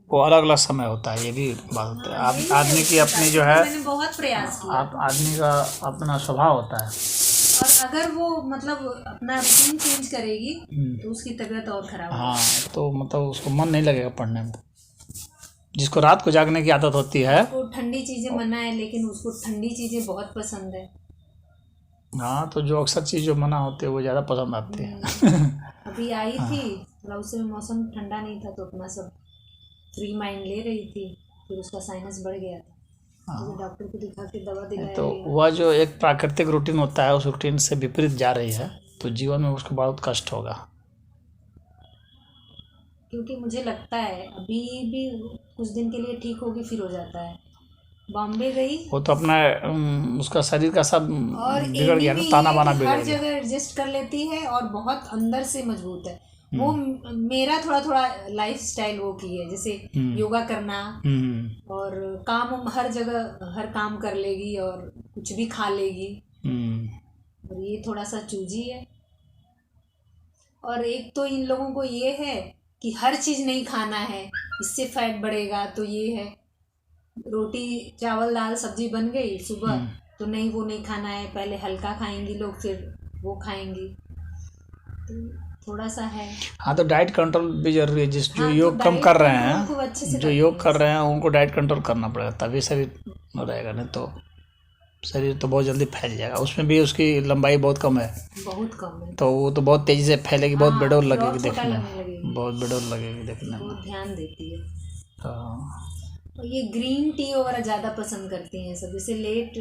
वो अलग अलग समय होता है, ये भी बात होता है। आप आदमी की अपनी जो है, मैंने बहुत प्रयास किया। आप आदमी का अपना स्वभाव होता है। और अगर वो मतलब अपना रूटीन चेंज करेगी तो उसकी तबीयत और खराब होगी। हाँ, तो मतलब उसको मन नहीं लगेगा पढ़ने में। जिसको रात को जागने की आदत होती है, उसको ठंडी चीजें मना है, लेकिन उसको ठंडी चीजें बहुत पसंद है। हाँ, तो जो अक्सर चीज़ जो मना होती है वो ज़्यादा पसंद आती है। अभी आई थी, थोड़ा उस समय मौसम ठंडा नहीं था तो अपना सब फ्री माइंड ले रही थी, फिर उसका साइनस बढ़ गया था, तो डॉक्टर को दिखा के दवा दिलाया तो गया। वह जो एक प्राकृतिक रूटीन होता है, उस रूटीन से विपरीत जा रही है, तो जीवन में उसको बहुत कष्ट होगा। क्योंकि मुझे लगता है अभी भी कुछ दिन के लिए ठीक होगी, फिर हो जाता है। बॉम्बे गई वो तो अपना उसका शरीर का सब और बिगड़ गया ना, एमी ताना ये बाना कि बिगड़ हर गया। जगह एडजस्ट कर लेती है और बहुत अंदर से मजबूत है। वो मेरा थोड़ा थोड़ा लाइफ स्टाइल वो की है, जैसे योगा करना और काम हर जगह हर काम कर लेगी और कुछ भी खा लेगी। और ये थोड़ा सा चूजी है। और एक तो इन लोगों को ये है कि हर चीज़ नहीं खाना है, इससे फैट बढ़ेगा, तो ये है रोटी चावल दाल सब्जी बन गई सुबह तो नहीं वो नहीं खाना है, पहले हल्का खाएंगी लोग फिर वो खाएंगी, तो थोड़ा सा है। हाँ, तो डाइट कंट्रोल भी जरूरी है। जिस जो हाँ, तो योग कम डाइट कर रहे कंट्रोल खूब अच्छे से हैं, जो करती योग हैं। कर रहे हैं उनको डाइट कंट्रोल करना पड़ेगा, तभी शरीर रहेगा, नहीं तो शरीर तो बहुत जल्दी फैल जाएगा। उसमें भी उसकी लंबाई बहुत कम है, बहुत कम है, तो वो तो बहुत तेजी से फैलेगी, बहुत हाँ, बेडौल फिर और लगेगी छोटा देखने लगने में, लगेगी, बहुत बेडौल लगेगी देखने में। बहुत ध्यान देती है। हाँ, और ये ग्रीन टी वगैरह ज़्यादा पसंद करती हैं सब, जैसे लेट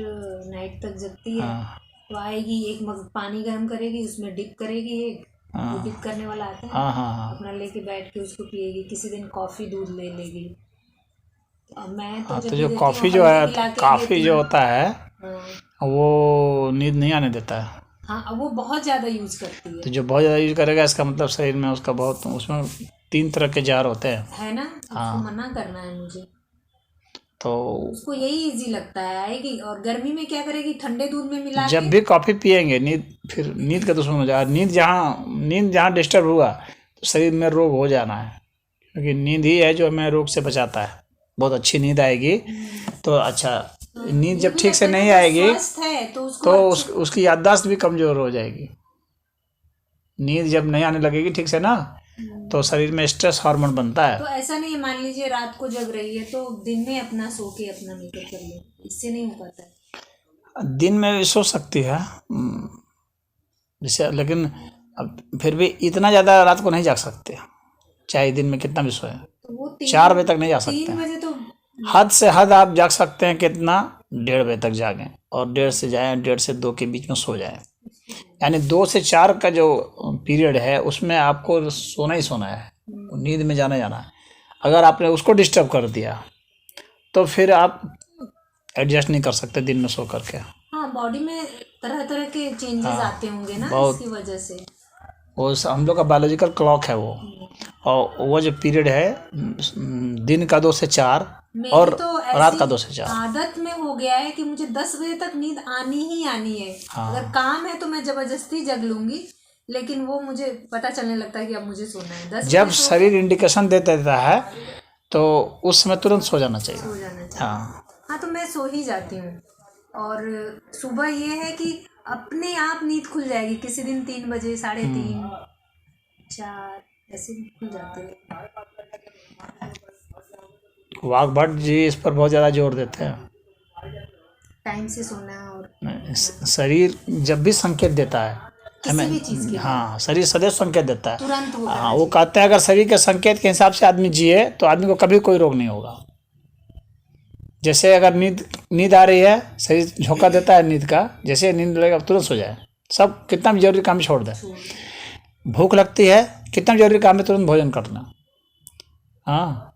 नाइट तक जगती है तो आएगी एक मग पानी गर्म करेगी, उसमें डिप करेगी, एक वो डिप करने वाला आता है, हाँ, अपना लेके बैठ के उसको पिएगी, किसी दिन कॉफ़ी दूध ले लेगी। और मैं तो जब तो भी जो देती हूँ कॉफ़ी जो हल्दी है, मिला के काफ़ी देती जो हूँ। होता है हाँ, वो नींद नहीं आने देता है। हाँ, अब वो बहुत ज़्यादा यूज़ करती तो है जो बहुत ज़्यादा यूज करेगा, इसका मतलब शरीर में उसका बहुत, उसमें 3 तरह के जार होते हैं। है ना, उसको मना करना है मुझे। तो उसको यही इजी लगता है, आएगी और गर्मी में क्या करेगी, ठंडे दूध में मिला जब के। भी कॉफ़ी पिएंगे, फिर नींद का दुश्मन हो जाएगा। नींद जहाँ डिस्टर्ब हुआ तो शरीर में रोग हो जाना है, क्योंकि नींद ही है जो हमें रोग से बचाता है। बहुत अच्छी नींद आएगी तो अच्छा, नींद जब ठीक से नहीं आएगी स्वस्थ है तो उसको तो उसकी याददाश्त भी कमज़ोर हो जाएगी। नींद जब नहीं आने लगेगी ठीक से ना, तो शरीर में स्ट्रेस हार्मोन बनता है। तो ऐसा नहीं है, मान लीजिए रात को जग रही है तो दिन में अपना सो के अपना मेकअप कर ले, इससे नहीं हो पाता है। दिन में भी सो सकती है जैसे, लेकिन अब फिर भी इतना ज़्यादा रात को नहीं जाग सकते, चाहे दिन में कितना भी सोए। तो वो 4 बजे तक नहीं जा सकते 3 बजे तो हद से हद आप जाग सकते हैं कितना, 1:30 बजे तक जागें, और 1:30 से 2 के बीच में सो जाएं। यानी 2 से 4 का जो पीरियड है उसमें आपको सोना ही सोना है, नींद में जाना है। अगर आपने उसको डिस्टर्ब कर दिया तो फिर आप एडजस्ट नहीं कर सकते दिन में सो करके। हाँ, बॉडी में तरह तरह के चेंजेस आते होंगे ना, इसकी वजह से। वो हम लोग का बायोलॉजिकल क्लॉक है वो, और वो जो पीरियड है दिन का 2 से 4 और तो रात का 2 से 4। आदत में हो गया है कि मुझे 10 बजे तक नींद आनी ही आनी है। अगर काम है तो मैं जबरदस्ती जग लूंगी, लेकिन वो मुझे पता चलने लगता है कि अब मुझे सोना है। 10 जब शरीर इंडिकेशन दे देता है तो उस समय तुरंत सो जाना चाहिए। हाँ, तो मैं सो ही जाती हूँ। और सुबह ये है कि अपने आप नींद खुल जाएगी, किसी दिन 3 बजे 3:30 4 ऐसे खुल जाते हैं। वाघभट्ट जी इस पर बहुत ज़्यादा जोर देते हैं, टाइम से सोना। और शरीर जब भी संकेत देता है किसी भी चीज़ के, हाँ, शरीर सदैव संकेत देता है तुरंत वो हाँ, वो कहते हैं अगर शरीर के संकेत के हिसाब से आदमी जिए तो आदमी को कभी कोई रोग नहीं होगा। जैसे अगर नींद आ रही है, शरीर झोंका देता है नींद का, जैसे नींद लगेगा तुरंत सो जाए, सब कितना भी जरूरी काम छोड़ दे। भूख लगती है, कितना भी जरूरी काम है तुरंत भोजन करना। हाँ,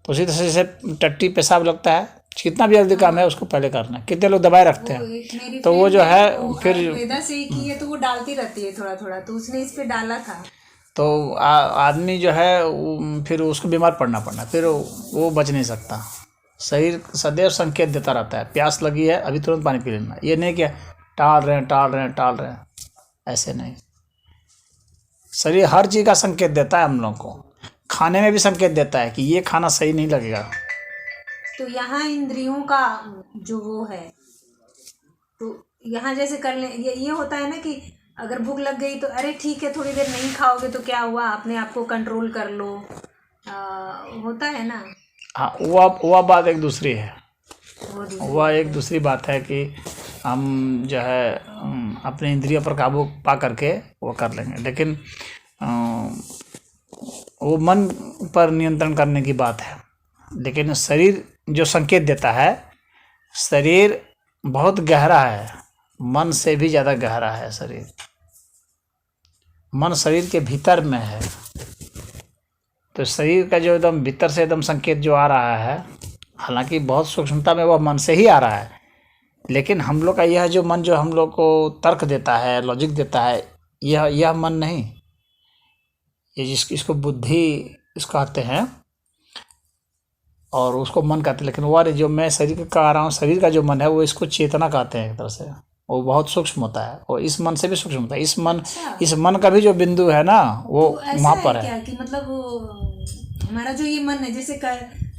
तो उसी तरह से टट्टी पेशाब लगता है, कितना भी जल्दी काम है उसको पहले करना। कितने लोग दबाए रखते हैं, तो वो जो है फिर वेदा से की है तो वो डालती रहती है थोड़ा थोड़ा, तो उसने इस पे डाला था, तो आदमी जो है फिर उसको बीमार पड़ना फिर वो बच नहीं सकता। शरीर सदैव संकेत देता रहता है, प्यास लगी है अभी तुरंत पानी पी लेना, ये नहीं कि टाल रहे हैं, ऐसे नहीं। शरीर हर चीज़ का संकेत देता है हम लोग को। खाने में भी संकेत देता है कि ये खाना सही नहीं लगेगा। तो यहाँ इंद्रियों का जो वो है, तो यहाँ जैसे कर ले, ये होता है ना कि अगर भूख लग गई तो अरे ठीक है थोड़ी देर नहीं खाओगे तो क्या हुआ, अपने आप को कंट्रोल कर लो, होता है ना। हाँ, वह बात एक दूसरी है। वो वह एक दूसरी बात है कि हम जो है अपने इंद्रियों पर काबू पा करके वो कर लेंगे, लेकिन वो मन पर नियंत्रण करने की बात है। लेकिन शरीर जो संकेत देता है, शरीर बहुत गहरा है, मन से भी ज़्यादा गहरा है शरीर। मन शरीर के भीतर में है, तो शरीर का जो एकदम भीतर से एकदम संकेत जो आ रहा है, हालांकि बहुत सूक्ष्मता में वह मन से ही आ रहा है, लेकिन हम लोग का यह जो मन जो हम लोग को तर्क देता है, लॉजिक देता है, यह मन नहीं, ये इसको बुद्धि इसको कहते हैं और उसको मन कहते हैं। लेकिन वह जो मैं शरीर का कह रहा हूँ, शरीर का जो मन है वो इसको चेतना कहते हैं एक तरह से। वो बहुत सूक्ष्म होता है और इस मन से भी सूक्ष्म होता है। इस मन का भी जो बिंदु है ना वो तो वहाँ पर है। क्या कि मतलब हमारा जो ये मन है, जैसे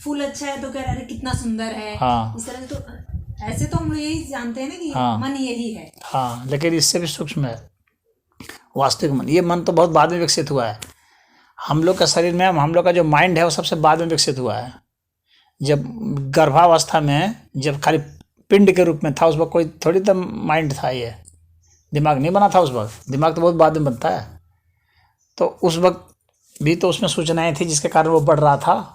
फूल अच्छा है तो कह रहा है कितना सुंदर है, हाँ, इस तरह से। तो ऐसे तो हम लोग यही जानते हैं ना कि हाँ, मन यही है। हाँ, लेकिन इससे भी सूक्ष्म है वास्तविक मन। ये मन तो बहुत बाद में विकसित हुआ है। हम लोग का शरीर में हम लोग का जो माइंड है वो सबसे बाद में विकसित हुआ है। जब गर्भावस्था में जब खाली पिंड के रूप में था, उस वक्त कोई थोड़ी तो माइंड था, ये दिमाग नहीं बना था उस वक्त। दिमाग तो बहुत बाद में बनता है। तो उस वक्त भी तो उसमें सूचनाएं थी जिसके कारण वो बढ़ रहा था।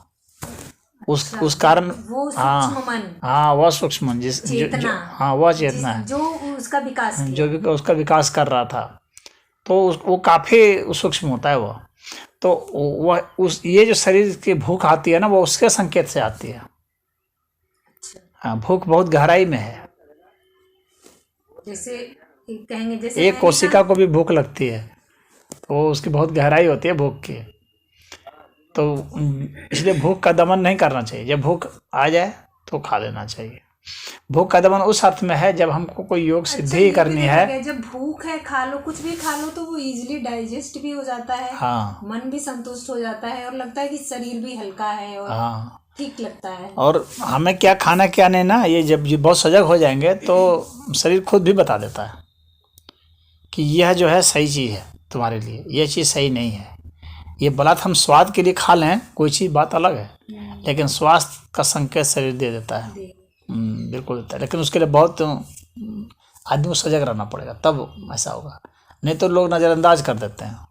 उस कारण वो सूक्ष्म मन, हाँ वह सूक्ष्म मन हाँ वह चेतना है जो उसका विकास किया, जो भी उसका विकास कर रहा था। तो वो काफी सूक्ष्म होता है वो। तो वह ये जो शरीर की भूख आती है ना, वो उसके संकेत से आती है। हाँ, भूख बहुत गहराई में है। जैसे कहेंगे, जैसे एक कोशिका को भी भूख लगती है तो उसकी बहुत गहराई होती है भूख की। तो इसलिए भूख का दमन नहीं करना चाहिए। जब भूख आ जाए तो खा लेना चाहिए। भूख का दमन उस अर्थ में है जब हमको कोई योग सिद्धि करनी है। जब भूख है खा लो, कुछ भी खा लो तो वो इजीली डाइजेस्ट भी हो जाता है। हाँ, मन भी संतुष्ट हो जाता है और लगता है कि शरीर भी हल्का है और हाँ, ठीक लगता है। और हमें क्या खाना क्या नहीं ना, ये जब ये बहुत सजग हो जाएंगे तो शरीर खुद भी बता देता है कि यह जो है सही चीज़ है तुम्हारे लिए, यह चीज़ सही नहीं है। ये भला हम स्वाद के लिए खा लें, कोई चीज़ बात अलग है, लेकिन स्वास्थ्य का संकेत शरीर दे देता है। बिल्कुल देता है। लेकिन उसके लिए बहुत आदमी को सजग रहना पड़ेगा, तब ऐसा होगा। नहीं तो लोग नज़रअंदाज कर देते हैं।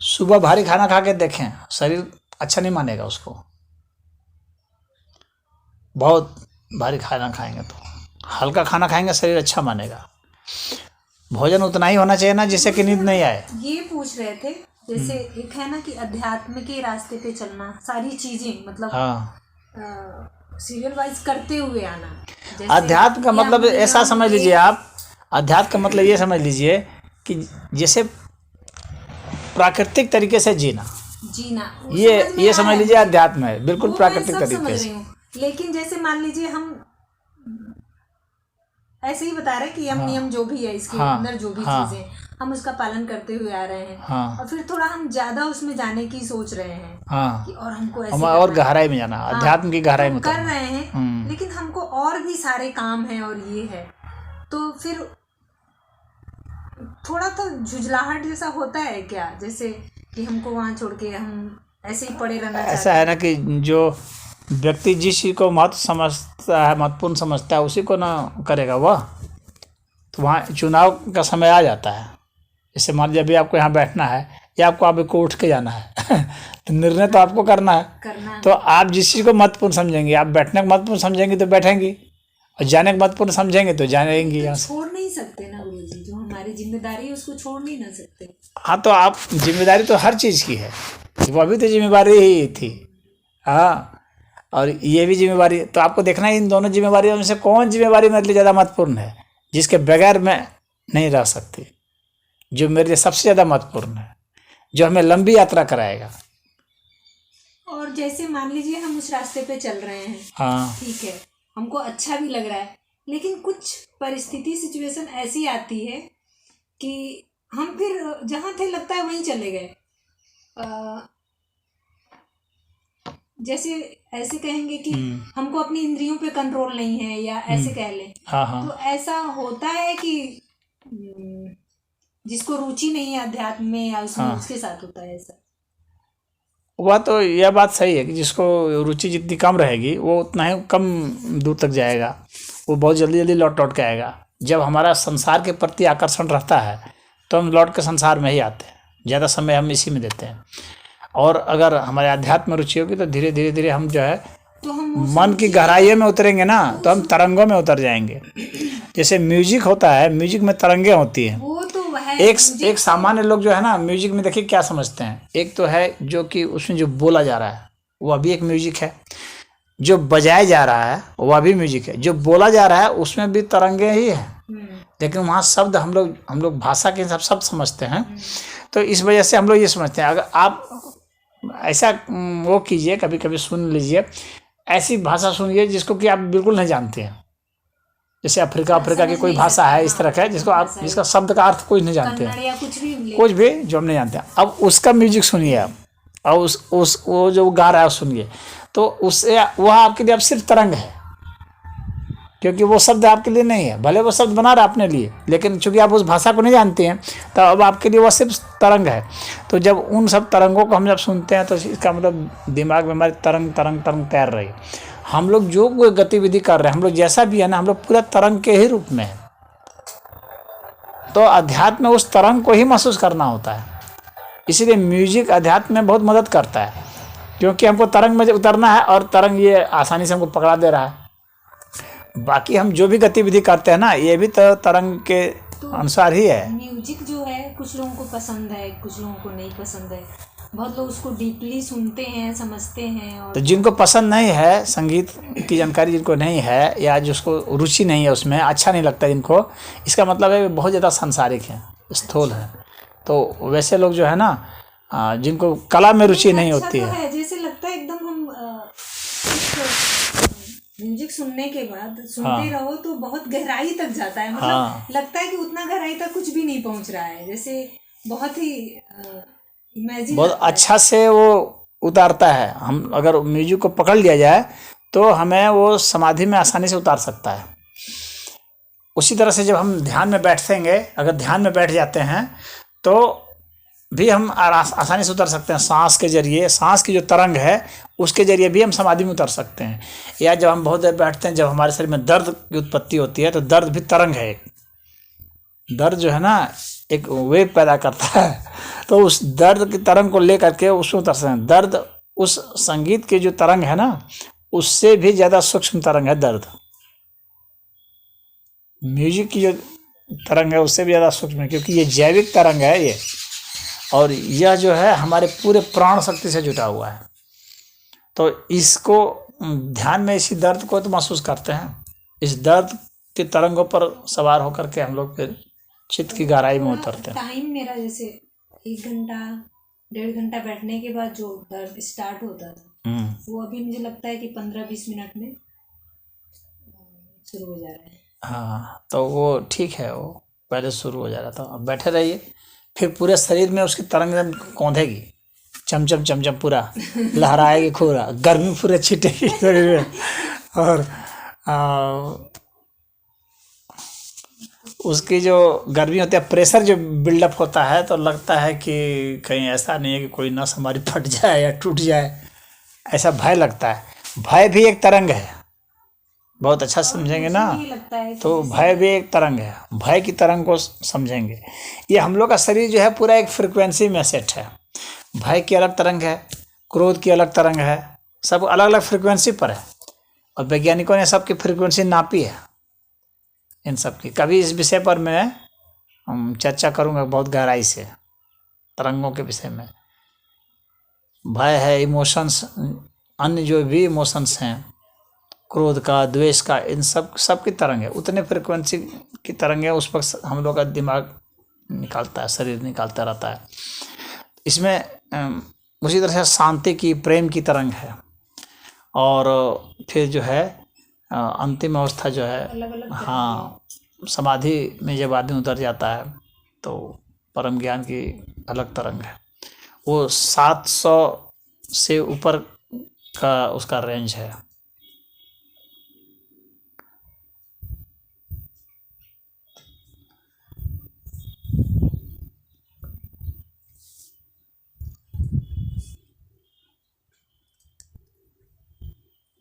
सुबह भारी खाना खा के देखें, शरीर अच्छा नहीं मानेगा उसको। बहुत भारी खाना खाएंगे तो, हल्का खाना खाएंगे शरीर अच्छा मानेगा। भोजन उतना ही होना चाहिए ना जिससे कि नींद नहीं आए। ये पूछ रहे थे, जैसे एक है ना कि अध्यात्म के रास्ते पे चलना, सारी चीजें मतलब हाँ, सीरियल वाइज करते हुए आना। अध्यात्म का मतलब ऐसा समझ लीजिए आप, अध्यात्म का मतलब ये समझ लीजिए कि जैसे प्राकृतिक तरीके से जीना, ये समझ लीजिए अध्यात्म है। बिल्कुल प्राकृतिक तरीके से। लेकिन जैसे मान लीजिए हम ऐसे ही बता रहे हैं कि यम नियम जो भी है इसके अंदर जो भी चीजें हम उसका पालन करते हुए आ रहे हैं, और फिर थोड़ा हम ज्यादा उसमें जाने की सोच रहे हैं कि और हमको ऐसे और गहराई में जाना, अध्यात्म की गहराई में कर रहे हैं, लेकिन हमको और भी सारे काम है और ये है, तो फिर थोड़ा तो झुझलाहट जैसा होता है क्या, जैसे कि हमको वहाँ छोड़ के हम ऐसे ही पड़े रहना। ऐसा है ना कि जो व्यक्ति जिस चीज़ को महत्व समझता है, महत्वपूर्ण समझता है, उसी को ना करेगा वह। तो वहाँ चुनाव का समय आ जाता है। जैसे मान लीजिए अभी आपको यहाँ बैठना है या आपको आपको उठ के जाना है तो निर्णय तो आपको करना है। तो आप जिस चीज़ को महत्वपूर्ण समझेंगे, आप बैठने को महत्वपूर्ण समझेंगे तो बैठेंगी, और जाने को महत्वपूर्ण समझेंगे तो जाएंगी। यहाँ छोड़ नहीं सकते ना गुरुजी, जो हमारी जिम्मेदारी है उसको छोड़ नहीं ना सकते। हाँ, तो आप जिम्मेदारी तो हर चीज़ की है, वो अभी तो जिम्मेदारी ही थी। हाँ, और ये भी जिम्मेदारी। तो आपको देखना है इन दोनों जिम्मेदारियों में से कौन जिम्मेदारी मेरे लिए ज़्यादा महत्वपूर्ण है, जिसके बगैर मैं नहीं रह सकती, जो मेरे लिए सबसे ज़्यादा महत्वपूर्ण है, जो हमें लंबी यात्रा कराएगा। और जैसे मान लीजिए हम उस रास्ते पे चल रहे हैं, हाँ, ठीक है, हमको अच्छा भी लग रहा है, लेकिन कुछ परिस्थिति सिचुएशन ऐसी आती है कि हम फिर जहाँ थे लगता है वहीं चले गए। जैसे ऐसे कहेंगे कि हमको अपनी इंद्रियों पे कंट्रोल नहीं है, या ऐसे कह लें। हाँ हाँ तो ऐसा होता है कि जिसको रुचि नहीं है अध्यात्म में या उसमें, उसके साथ होता है ऐसा। वह तो यह बात सही है कि जिसको रुचि जितनी कम रहेगी वो उतना ही कम दूर तक जाएगा, वो बहुत जल्दी जल्दी लौट लौट के आएगा। जब हमारा संसार के प्रति आकर्षण रहता है तो हम लौट के संसार में ही आते हैं, ज़्यादा समय हम इसी में देते हैं। और अगर हमारे अध्यात्म में रुचि होगी तो धीरे धीरे धीरे हम जो है तो हम मन की गहराइयों में उतरेंगे ना, तो हम तरंगों में उतर जाएंगे। जैसे म्यूजिक होता है, म्यूजिक में तरंगे होती हैं। वो तो है एक सामान्य लोग जो है ना म्यूजिक में देखिए क्या समझते हैं, एक तो है जो कि उसमें जो बोला जा रहा है वह भी एक म्यूजिक है, जो बजाया जा रहा है वह भी म्यूजिक है, जो बोला जा रहा है उसमें भी तरंगे ही है। लेकिन वहाँ शब्द हम लोग भाषा के हिसाब शब्द समझते हैं। तो इस वजह से हम लोग ये समझते हैं। अगर आप ऐसा वो कीजिए, कभी कभी सुन लीजिए, ऐसी भाषा सुनिए जिसको कि आप बिल्कुल नहीं जानते हैं। जैसे अफ्रीका की कोई भाषा है इस तरह का है जिसका शब्द का अर्थ कोई नहीं जानते हैं, या कुछ भी जो हम नहीं जानते हैं। अब उसका म्यूजिक सुनिए आप, और वो जो गा रहा है सुनिए, तो उससे वह आपके लिए अब सिर्फ तरंग है, क्योंकि वो शब्द आपके लिए नहीं है। भले वो शब्द बना रहा है अपने लिए, लेकिन चूंकि आप उस भाषा को नहीं जानते हैं तो अब आपके लिए वह सिर्फ तरंग है। तो जब उन सब तरंगों को हम जब सुनते हैं तो इसका मतलब दिमाग में हमारी तरंग तरंग तरंग तैर रही है। हम लोग जो कोई गतिविधि कर रहे हैं, हम लोग जैसा भी है ना, हम लोग पूरा तरंग के ही रूप में है। तो अध्यात्म में उस तरंग को ही महसूस करना होता है। इसीलिए म्यूजिक अध्यात्म में बहुत मदद करता है, क्योंकि हमको तरंग में उतरना है और तरंग ये आसानी से हमको पकड़ा दे रहा है। बाकी हम जो भी गतिविधि करते हैं ना, ये भी तो तरंग के अनुसार ही है। म्यूजिक जो है कुछ लोगों को पसंद है, कुछ लोगों को नहीं पसंद है। बहुत लोग उसको डीपली सुनते हैं, समझते हैं। और तो जिनको पसंद नहीं है, संगीत की जानकारी जिनको नहीं है, या जिसको रुचि नहीं है उसमें, अच्छा नहीं लगता जिनको, इसका मतलब है बहुत ज़्यादा सांसारिक है, स्थूल है। तो वैसे लोग जो है ना, जिनको कला में रुचि नहीं होती तो है, जैसे लगता है एकदम हम म्यूजिक सुनने के बाद सुनते रहो तो बहुत गहराई तक जाता है। मतलब लगता है कि उतना गहराई तक कुछ भी नहीं पहुंच रहा है, जैसे बहुत ही इमेजिन, बहुत अच्छा से वो उतारता है। हम अगर म्यूजिक को पकड़ लिया जाए तो हमें वो समाधि में आसानी से उतार सकता है। उसी तरह से जब हम ध्यान में बैठेंगे, अगर ध्यान में बैठ जाते हैं तो भी हम आसानी से उतर सकते हैं। सांस के जरिए, सांस की जो तरंग है उसके जरिए भी हम समाधि में उतर सकते हैं। या जब हम बहुत देर बैठते हैं, जब हमारे शरीर में दर्द की उत्पत्ति होती है, तो दर्द भी तरंग है। दर्द जो है ना एक वेव पैदा करता है, तो उस दर्द की तरंग को लेकर के उसमें उतर सकते हैं। दर्द उस संगीत की जो तरंग है ना, उससे भी ज़्यादा सूक्ष्म तरंग है दर्द। म्यूजिक की जो तरंग है उससे भी ज़्यादा सूक्ष्म है, क्योंकि ये जैविक तरंग है ये, और यह जो है हमारे पूरे प्राण शक्ति से जुटा हुआ है। तो इसको ध्यान में इसी दर्द को तो महसूस करते हैं। इस दर्द के तरंगों पर सवार होकर के हम लोग फिर चित्त की गहराई में उतरते हैं। टाइम मेरा जैसे 1 घंटा 1.5 घंटा बैठने के बाद जो दर्द स्टार्ट होता था, वो अभी मुझे लगता है कि 15-20 मिनट में शुरू हो जा रहा है। हाँ, तो वो ठीक है, वो पहले शुरू हो जा रहा था। अब बैठे रहिए, फिर पूरे शरीर में उसकी तरंग कौंधेगी, चमचम चमचम पूरा लहराएगी, खूरा गर्मी पूरे छिटेगी शरीर में। और उसकी जो गर्मी होती है, प्रेशर जो बिल्डअप होता है, तो लगता है कि कहीं ऐसा नहीं है कि कोई नस हमारी फट जाए या टूट जाए, ऐसा भय लगता है। भय भी एक तरंग है, बहुत अच्छा समझेंगे ना, तो भय भी एक तरंग है। भय की तरंग को समझेंगे। ये हम लोग का शरीर जो है पूरा एक फ्रिक्वेंसी में सेट है। भय की अलग तरंग है, क्रोध की अलग तरंग है, सब अलग अलग फ्रिक्वेंसी पर है। और वैज्ञानिकों ने सबकी फ्रिक्वेंसी नापी है, इन सब की। कभी इस विषय पर मैं चर्चा करूँगा बहुत गहराई से, तरंगों के विषय में। भय है, इमोशंस, अन्य जो भी इमोशंस हैं, क्रोध का, द्वेष का, इन सब की तरंग है। उतने फ्रिक्वेंसी की तरंग है, उस पर हम लोग का दिमाग निकालता है, शरीर निकालता रहता है। इसमें उसी तरह से शांति की, प्रेम की तरंग है। और फिर जो है अंतिम अवस्था जो है, हाँ, समाधि में जब आदमी उतर जाता है तो परम ज्ञान की अलग तरंग है। वो 700 से ऊपर का उसका रेंज है।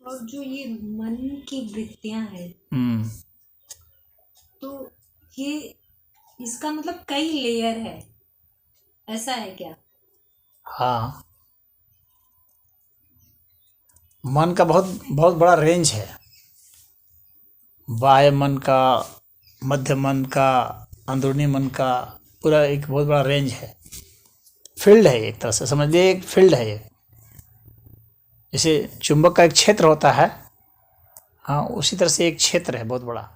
और जो ये मन की वृत्तियां हैं, तो ये इसका मतलब कई लेयर है, ऐसा है क्या? हाँ, मन का बहुत बहुत बड़ा रेंज है। बाह्य मन का, मध्य मन का, अंदरूनी मन का, पूरा एक बहुत बड़ा रेंज है। फील्ड है, एक तरह से समझ लीजिए, एक फील्ड है ये। जैसे चुंबक का एक क्षेत्र होता है, हाँ, उसी तरह से एक क्षेत्र है बहुत बड़ा।